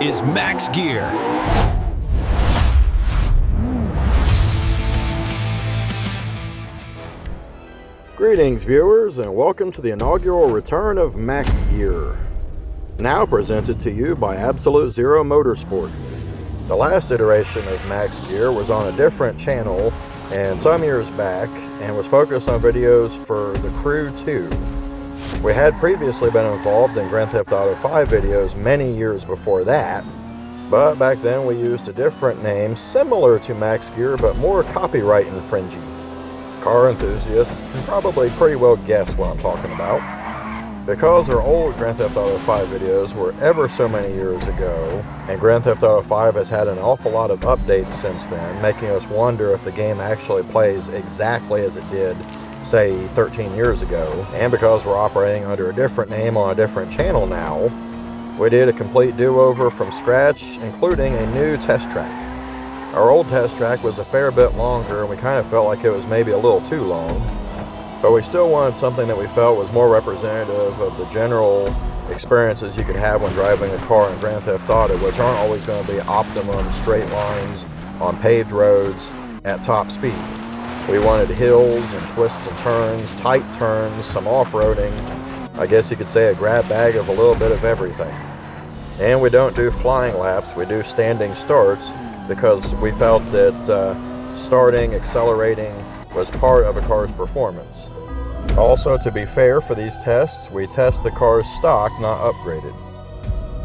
is Max Gear. Greetings viewers, and welcome to the inaugural return of Max Gear. Now presented to you by Absolute Zero Motorsport. The last iteration of Max Gear was on a different channel and some years back and was focused on videos for The Crew 2. We had previously been involved in Grand Theft Auto 5 videos many years before that, but back then we used a different name similar to Max Gear but more copyright infringing. Car enthusiasts can probably pretty well guess what I'm talking about. Because our old Grand Theft Auto 5 videos were ever so many years ago, and Grand Theft Auto 5 has had an awful lot of updates since then, making us wonder if the game actually plays exactly as it did, say, 13 years ago, and because we're operating under a different name on a different channel now, we did a complete do-over from scratch, including a new test track. Our old test track was a fair bit longer, and we kind of felt like it was maybe a little too long, but we still wanted something that we felt was more representative of the general experiences you could have when driving a car in Grand Theft Auto, which aren't always going to be optimum straight lines on paved roads at top speed. We wanted hills and twists and turns, tight turns, some off-roading, I guess you could say a grab bag of a little bit of everything. And we don't do flying laps, we do standing starts, because we felt that starting, accelerating was part of a car's performance. Also, to be fair for these tests, we test the car's stock, not upgraded.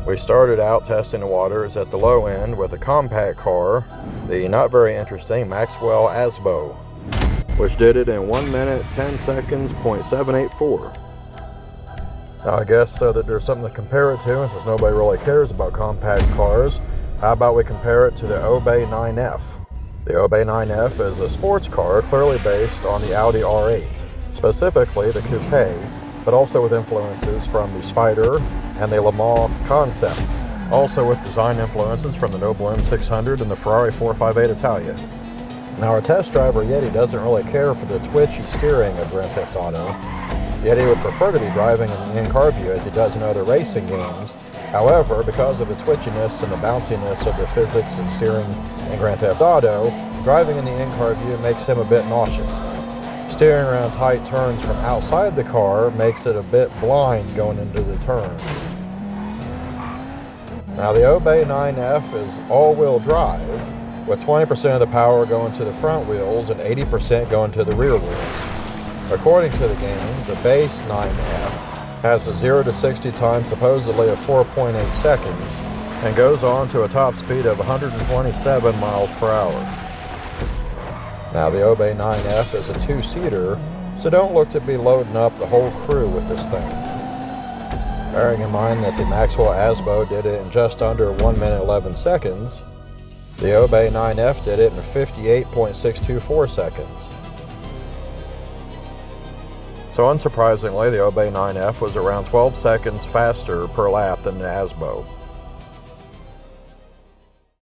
We started out testing the waters at the low end with a compact car, the not very interesting Maxwell Asbo, which did it in 1 minute, 10 seconds, .784. Now I guess so that there's something to compare it to, and since nobody really cares about compact cars, how about we compare it to the Obey 9F? The Obey 9F is a sports car clearly based on the Audi R8, specifically the coupe, but also with influences from the Spider and the Le Mans concept, also with design influences from the Noble M600 and the Ferrari 458 Italia. Now our test driver Yeti doesn't really care for the twitchy steering of Grand Theft Auto, yet he would prefer to be driving in the in-car view as he does in other racing games. However, because of the twitchiness and the bounciness of the physics and steering in Grand Theft Auto, driving in the in-car view makes him a bit nauseous. Steering around tight turns from outside the car makes it a bit blind going into the turns. Now the Obey 9F is all-wheel drive, with 20% of the power going to the front wheels and 80% going to the rear wheels. According to the game, the base 9F has a 0 to 60 time supposedly of 4.8 seconds and goes on to a top speed of 127 miles per hour. Now the Obey 9F is a two-seater, so don't look to be loading up the whole crew with this thing. Bearing in mind that the Maxwell Asbo did it in just under 1 minute 11 seconds, the Obey 9F did it in 58.624 seconds. So unsurprisingly, the Obey 9F was around 12 seconds faster per lap than the Asbo.